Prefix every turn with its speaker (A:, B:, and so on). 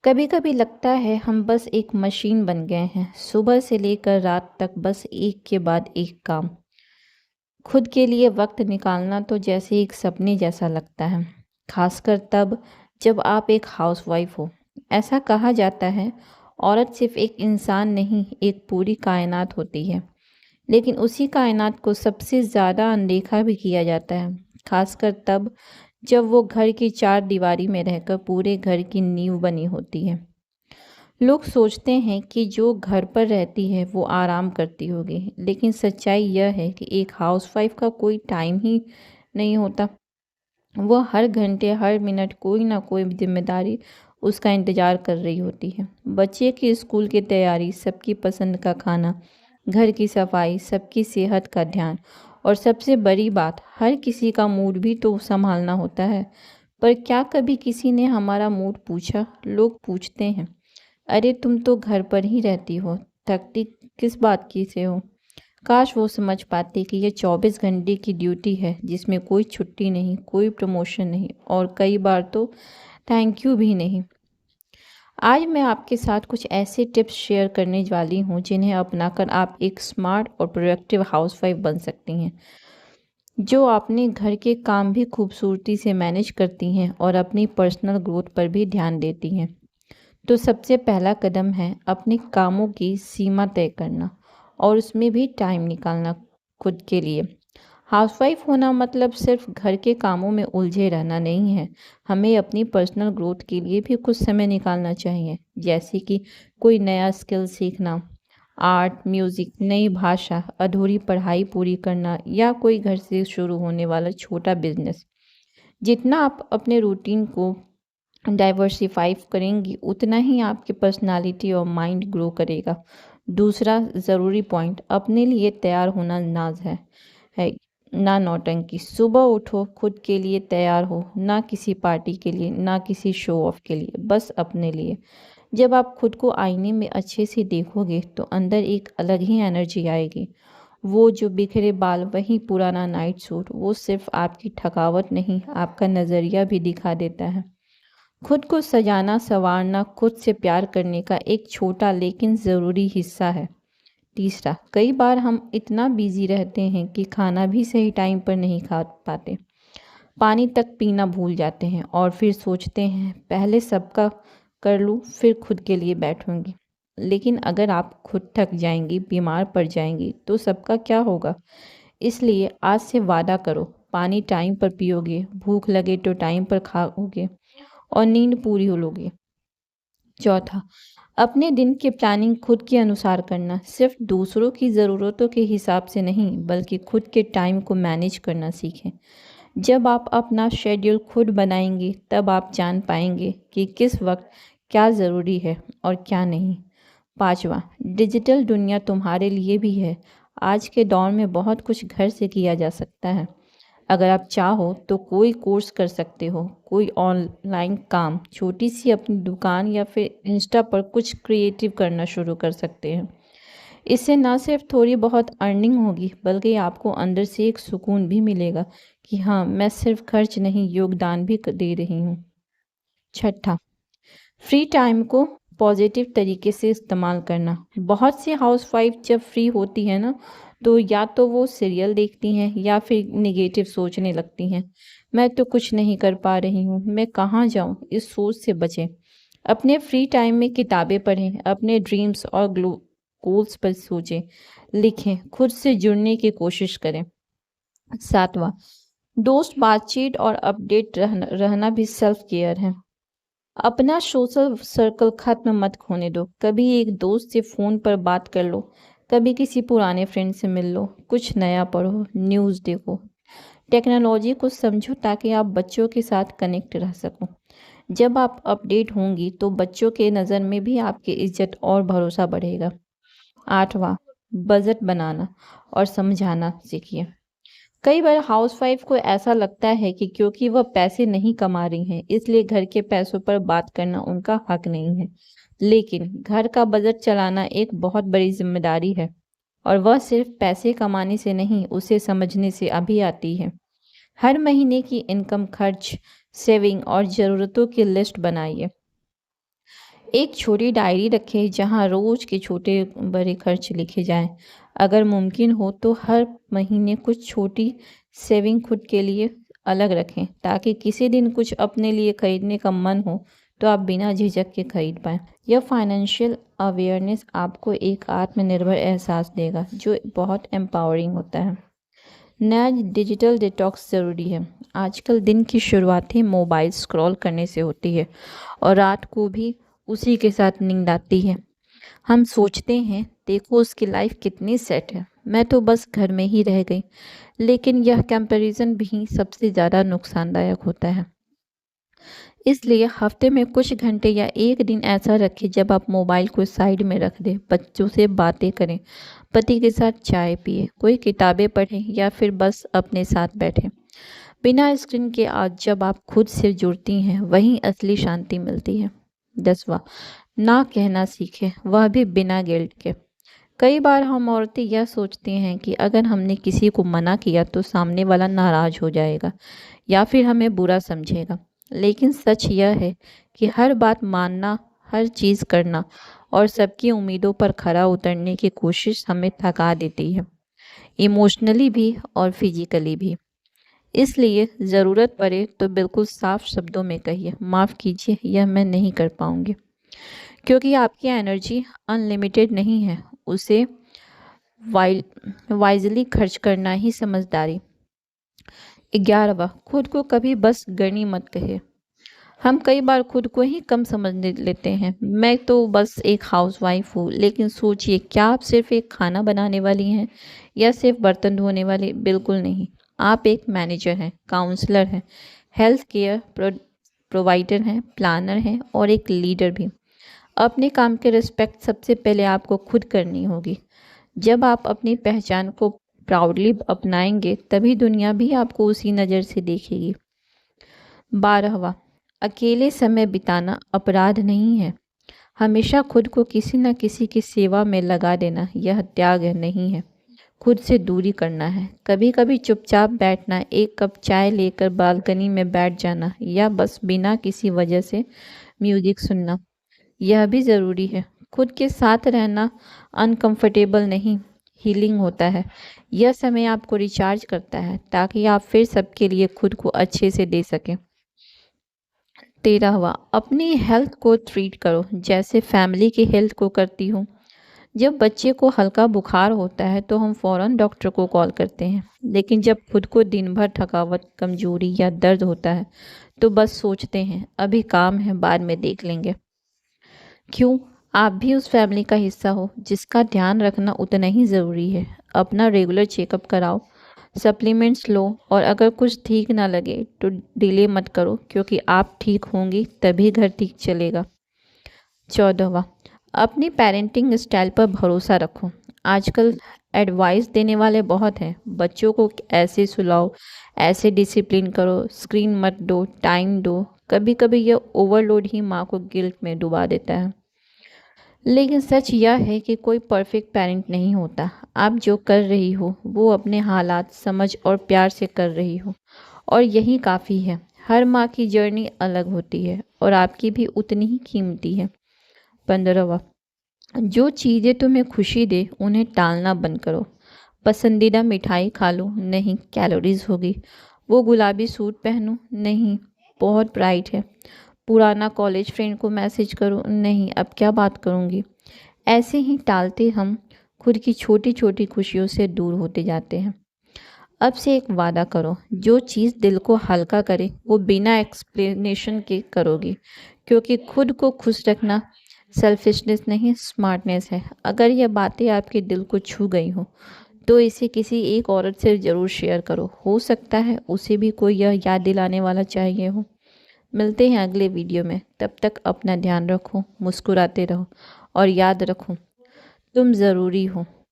A: कभी कभी लगता है हम बस एक मशीन बन गए हैं, सुबह से लेकर रात तक बस एक के बाद एक काम। खुद के लिए वक्त निकालना तो जैसे एक सपने जैसा लगता है, खासकर तब जब आप एक हाउसवाइफ हो। ऐसा कहा जाता है, औरत सिर्फ एक इंसान नहीं, एक पूरी कायनात होती है। लेकिन उसी कायनात को सबसे ज़्यादा अनदेखा भी किया जाता है, खासकर तब जब वो घर की चार दीवारी में रहकर पूरे घर की नींव बनी होती है। लोग सोचते हैं कि जो घर पर रहती है वो आराम करती होगी, लेकिन सच्चाई यह है कि एक हाउसवाइफ का कोई टाइम ही नहीं होता। वह हर घंटे हर मिनट कोई ना कोई जिम्मेदारी उसका इंतजार कर रही होती है। बच्चे की स्कूल की तैयारी, सबकी पसंद का खाना, घर की सफाई, सबकी सेहत का ध्यान, और सबसे बड़ी बात, हर किसी का मूड भी तो संभालना होता है। पर क्या कभी किसी ने हमारा मूड पूछा? लोग पूछते हैं, अरे तुम तो घर पर ही रहती हो, थकती किस बात की से हो। काश वो समझ पाते कि ये 24 घंटे की ड्यूटी है, जिसमें कोई छुट्टी नहीं, कोई प्रमोशन नहीं, और कई बार तो थैंक यू भी नहीं। आज मैं आपके साथ कुछ ऐसे टिप्स शेयर करने वाली हूँ जिन्हें अपनाकर आप एक स्मार्ट और प्रोडक्टिव हाउसवाइफ बन सकती हैं, जो अपने घर के काम भी खूबसूरती से मैनेज करती हैं और अपनी पर्सनल ग्रोथ पर भी ध्यान देती हैं। तो सबसे पहला कदम है अपने कामों की सीमा तय करना, और उसमें भी टाइम निकालना खुद के लिए। हाउसवाइफ होना मतलब सिर्फ घर के कामों में उलझे रहना नहीं है। हमें अपनी पर्सनल ग्रोथ के लिए भी कुछ समय निकालना चाहिए, जैसे कि कोई नया स्किल सीखना, आर्ट, म्यूज़िक, नई भाषा, अधूरी पढ़ाई पूरी करना, या कोई घर से शुरू होने वाला छोटा बिजनेस। जितना आप अपने रूटीन को डाइवर्सिफाई करेंगी, उतना ही आपकी पर्सनालिटी और माइंड ग्रो करेगा। दूसरा ज़रूरी पॉइंट, अपने लिए तैयार होना नाज है ना नौटंकी। सुबह उठो, खुद के लिए तैयार हो, ना किसी पार्टी के लिए, ना किसी शो ऑफ के लिए, बस अपने लिए। जब आप खुद को आईने में अच्छे से देखोगे तो अंदर एक अलग ही एनर्जी आएगी। वो जो बिखरे बाल, वही पुराना नाइट सूट, वो सिर्फ आपकी थकावट नहीं, आपका नज़रिया भी दिखा देता है। खुद को सजाना संवारना खुद से प्यार करने का एक छोटा लेकिन ज़रूरी हिस्सा है। तीसरा, कई बार हम इतना बिजी रहते हैं कि खाना भी सही टाइम पर नहीं खा पाते, पानी तक पीना भूल जाते हैं, और फिर सोचते हैं पहले सबका कर लूँ फिर खुद के लिए बैठूंगी। लेकिन अगर आप खुद थक जाएंगी, बीमार पड़ जाएंगी, तो सबका क्या होगा? इसलिए आज से वादा करो, पानी टाइम पर पियोगे, भूख लगे तो टाइम पर खाओगे, और नींद पूरी हो लोगे। चौथा, अपने दिन की प्लानिंग खुद के अनुसार करना, सिर्फ दूसरों की ज़रूरतों के हिसाब से नहीं, बल्कि खुद के टाइम को मैनेज करना सीखें। जब आप अपना शेड्यूल खुद बनाएंगे, तब आप जान पाएंगे कि किस वक्त क्या ज़रूरी है और क्या नहीं। पांचवा, डिजिटल दुनिया तुम्हारे लिए भी है। आज के दौर में बहुत कुछ घर से किया जा सकता है। अगर आप चाहो तो कोई कोर्स कर सकते हो, कोई ऑनलाइन काम, छोटी सी अपनी दुकान, या फिर इंस्टा पर कुछ क्रिएटिव करना शुरू कर सकते हैं। इससे ना सिर्फ थोड़ी बहुत अर्निंग होगी, बल्कि आपको अंदर से एक सुकून भी मिलेगा कि हाँ, मैं सिर्फ खर्च नहीं, योगदान भी दे रही हूँ। छठा, फ्री टाइम को पॉजिटिव तरीके से इस्तेमाल करना। बहुत सी हाउसवाइफ जब फ्री होती है ना, तो या तो वो सीरियल देखती हैं या फिर निगेटिव सोचने लगती हैं। मैं तो कुछ नहीं कर पा रही हूँ, मैं कहाँ जाऊँ, इस सोच से बचें। अपने फ्री टाइम में किताबें पढ़ें, अपने ड्रीम्स और गोल्स पर सोचें, लिखें, खुद से जुड़ने की कोशिश करें। सातवां, दोस्त बातचीत और अपडेट रहना भी सेल्फ केयर है। अपना सोशल सर्कल खत्म मत होने दो। कभी एक दोस्त से फ़ोन पर बात कर लो, कभी किसी पुराने फ्रेंड से मिल लो, कुछ नया पढ़ो, न्यूज़ देखो, टेक्नोलॉजी को समझो, ताकि आप बच्चों के साथ कनेक्ट रह सको। जब आप अपडेट होंगी तो बच्चों के नज़र में भी आपकी इज्जत और भरोसा बढ़ेगा। आठवां, बजट बनाना और समझाना सीखिए। कई बार हाउसवाइफ को ऐसा लगता है कि क्योंकि वह पैसे नहीं कमा रही हैं, इसलिए घर के पैसों पर बात करना उनका हक नहीं है। लेकिन घर का बजट चलाना एक बहुत बड़ी जिम्मेदारी है, और वह सिर्फ पैसे कमाने से नहीं, उसे समझने से अभी आती है। हर महीने की इनकम, खर्च, सेविंग और ज़रूरतों की लिस्ट बनाइए। एक छोटी डायरी रखें जहाँ रोज के छोटे बड़े खर्च लिखे जाएं। अगर मुमकिन हो तो हर महीने कुछ छोटी सेविंग खुद के लिए अलग रखें, ताकि किसी दिन कुछ अपने लिए खरीदने का मन हो तो आप बिना झिझक के खरीद पाएं। यह फाइनेंशियल अवेयरनेस आपको एक आत्मनिर्भर एहसास देगा, जो बहुत एम्पावरिंग होता है। नया डिजिटल डिटॉक्स ज़रूरी है। आजकल दिन की शुरुआत ही मोबाइल स्क्रॉल करने से होती है और रात को भी उसी के साथ नींद आती है। हम सोचते हैं, देखो उसकी लाइफ कितनी सेट है, मैं तो बस घर में ही रह गई। लेकिन यह कंपैरिजन भी सबसे ज़्यादा नुकसानदायक होता है। इसलिए हफ्ते में कुछ घंटे या एक दिन ऐसा रखें जब आप मोबाइल को साइड में रख दें, बच्चों से बातें करें, पति के साथ चाय पिए, कोई किताबें पढ़ें या फिर बस अपने साथ बैठें। बिना स्क्रीन के आज जब आप खुद से जुड़ती हैं, वहीं असली शांति मिलती है। 10वां, ना कहना सीखें, वह भी बिना गिल्ट के। कई बार हम औरतें यह सोचती हैं कि अगर हमने किसी को मना किया तो सामने वाला नाराज हो जाएगा या फिर हमें बुरा समझेगा। लेकिन सच यह है कि हर बात मानना, हर चीज़ करना और सबकी उम्मीदों पर खरा उतरने की कोशिश हमें थका देती है, इमोशनली भी और फिजिकली भी। इसलिए ज़रूरत पड़े तो बिल्कुल साफ शब्दों में कहिए, माफ़ कीजिए, यह मैं नहीं कर पाऊंगी। क्योंकि आपकी एनर्जी अनलिमिटेड नहीं है, उसे वाइजली खर्च करना ही समझदारी। 11वां, खुद को कभी बस गणी मत कहे। हम कई बार खुद को ही कम समझ लेते हैं। मैं तो बस एक हाउसवाइफ हूँ, लेकिन सोचिए, क्या आप सिर्फ एक खाना बनाने वाली हैं या सिर्फ बर्तन धोने वाली? बिल्कुल नहीं। आप एक मैनेजर हैं, काउंसलर हैं, हेल्थ केयर प्रोवाइडर हैं, प्लानर हैं और एक लीडर भी। अपने काम के रिस्पेक्ट सबसे पहले आपको खुद करनी होगी। जब आप अपनी पहचान को प्राउडली अपनाएंगे, तभी दुनिया भी आपको उसी नज़र से देखेगी। 12वां, अकेले समय बिताना अपराध नहीं है। हमेशा खुद को किसी न किसी की सेवा में लगा देना यह त्याग नहीं है, खुद से दूरी करना है। कभी कभी चुपचाप बैठना, एक कप चाय लेकर बालकनी में बैठ जाना या बस बिना किसी वजह से म्यूजिक सुनना, यह भी ज़रूरी है। खुद के साथ रहना अनकंफर्टेबल नहीं, हीलिंग होता है। यह समय आपको रिचार्ज करता है ताकि आप फिर सबके लिए खुद को अच्छे से दे सकें। 13वां, अपनी हेल्थ को ट्रीट करो जैसे फैमिली की हेल्थ को करती हूँ। जब बच्चे को हल्का बुखार होता है तो हम फ़ौरन डॉक्टर को कॉल करते हैं, लेकिन जब खुद को दिन भर थकावट, कमजोरी या दर्द होता है तो बस सोचते हैं, अभी काम है, बाद में देख लेंगे। क्यों? आप भी उस फैमिली का हिस्सा हो जिसका ध्यान रखना उतना ही ज़रूरी है। अपना रेगुलर चेकअप कराओ, सप्लीमेंट्स लो और अगर कुछ ठीक ना लगे तो डिले मत करो, क्योंकि आप ठीक होंगी तभी घर ठीक चलेगा। 14वां, अपनी पेरेंटिंग स्टाइल पर भरोसा रखो। आजकल एडवाइस देने वाले बहुत हैं, बच्चों को ऐसे सुलाओ, ऐसे डिसिप्लिन करो, स्क्रीन मत दो, टाइम दो। कभी कभी यह ओवरलोड ही माँ को गिल्ट में डुबा देता है। लेकिन सच यह है कि कोई परफेक्ट पेरेंट नहीं होता। आप जो कर रही हो वो अपने हालात, समझ और प्यार से कर रही हो, और यही काफ़ी है। हर माँ की जर्नी अलग होती है और आपकी भी उतनी ही कीमती है। 15वां, जो चीज़ें तुम्हें खुशी दे उन्हें टालना बंद करो। पसंदीदा मिठाई खा लो, नहीं कैलोरीज होगी। वो गुलाबी सूट पहनो, नहीं बहुत ब्राइट है। पुराना कॉलेज फ्रेंड को मैसेज करो, नहीं अब क्या बात करूँगी। ऐसे ही टालते हम खुद की छोटी छोटी खुशियों से दूर होते जाते हैं। अब से एक वादा करो, जो चीज़ दिल को हल्का करे वो बिना एक्सप्लेनेशन के करोगी, क्योंकि खुद को खुश रखना सेल्फिशनेस नहीं, स्मार्टनेस है। अगर यह बातें आपके दिल को छू गई हो तो इसे किसी एक औरत से ज़रूर शेयर करो, हो सकता है उसे भी कोई यह याद दिलाने वाला चाहिए हो। मिलते हैं अगले वीडियो में, तब तक अपना ध्यान रखो, मुस्कुराते रहो और याद रखो, तुम ज़रूरी हो।